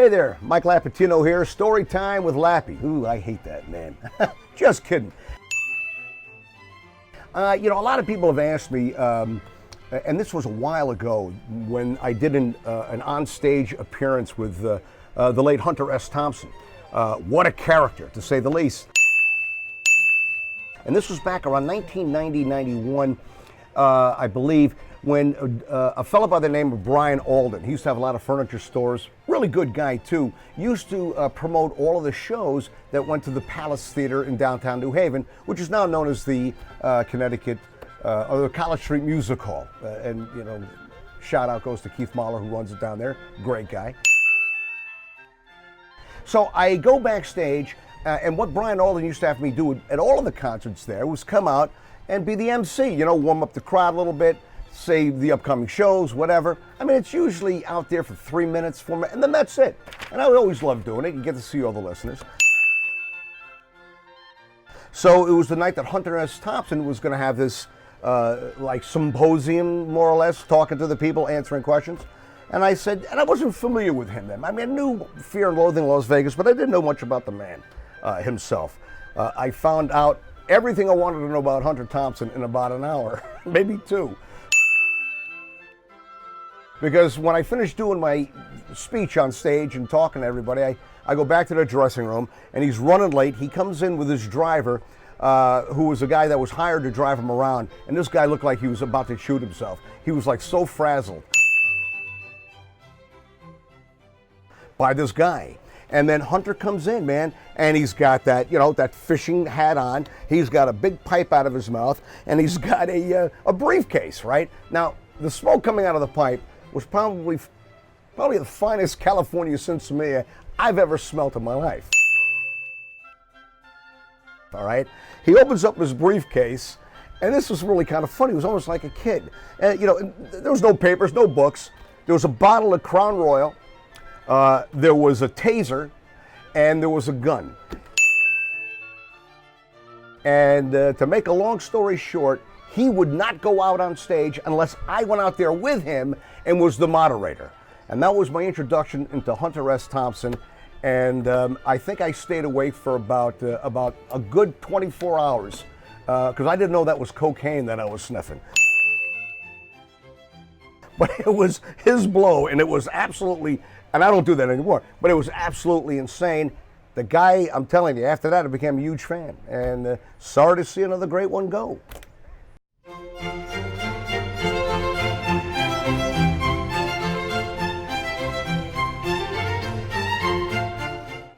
Hey there, Mike Lapatino here, Storytime with Lappy. Ooh, I hate that, man. Just kidding. A lot of people have asked me, and this was a while ago when I did an on-stage appearance with the late Hunter S. Thompson. What a character, to say the least. And this was back around 1990-91, I believe, when a fellow by the name of Brian Alden, he used to have a lot of furniture stores, really good guy too, used to promote all of the shows that went to the Palace Theater in downtown New Haven, which is now known as the Connecticut, or the College Street Music Hall. Shout out goes to Keith Mahler, who runs it down there, great guy. So I go backstage, and what Brian Alden used to have me do at all of the concerts there was come out and be the MC, warm up the crowd a little bit, say the upcoming shows, whatever. I mean, it's usually out there for 3 minutes, 4 minutes, and then that's it. And I always love doing it. You get to see all the listeners. So it was the night that Hunter S. Thompson was going to have this symposium, more or less, talking to the people, answering questions. And I said, and I wasn't familiar with him then. I mean, I knew Fear and Loathing in Las Vegas, but I didn't know much about the man himself. I found out everything I wanted to know about Hunter Thompson in about an hour, maybe two. Because when I finished doing my speech on stage and talking to everybody, I go back to the dressing room, and he's running late. He comes in with his driver, who was a guy that was hired to drive him around, and this guy looked like he was about to shoot himself. He was like so frazzled by this guy. And then Hunter comes in, man, and he's got that, that fishing hat on. He's got a big pipe out of his mouth, and he's got a briefcase, right? Now, the smoke coming out of the pipe was probably the finest California Sinsemilla I've ever smelt in my life. All right? He opens up his briefcase, and this was really kind of funny. He was almost like a kid. And, there was no papers, no books. There was a bottle of Crown Royal. There was a taser, and there was a gun. And to make a long story short, he would not go out on stage unless I went out there with him and was the moderator. And that was my introduction into Hunter S. Thompson. And I think I stayed awake for about a good 24 hours because I didn't know that was cocaine that I was sniffing. But it was his blow, and it was absolutely, and I don't do that anymore, but it was absolutely insane. The guy, I'm telling you, after that, I became a huge fan. And sorry to see another great one go.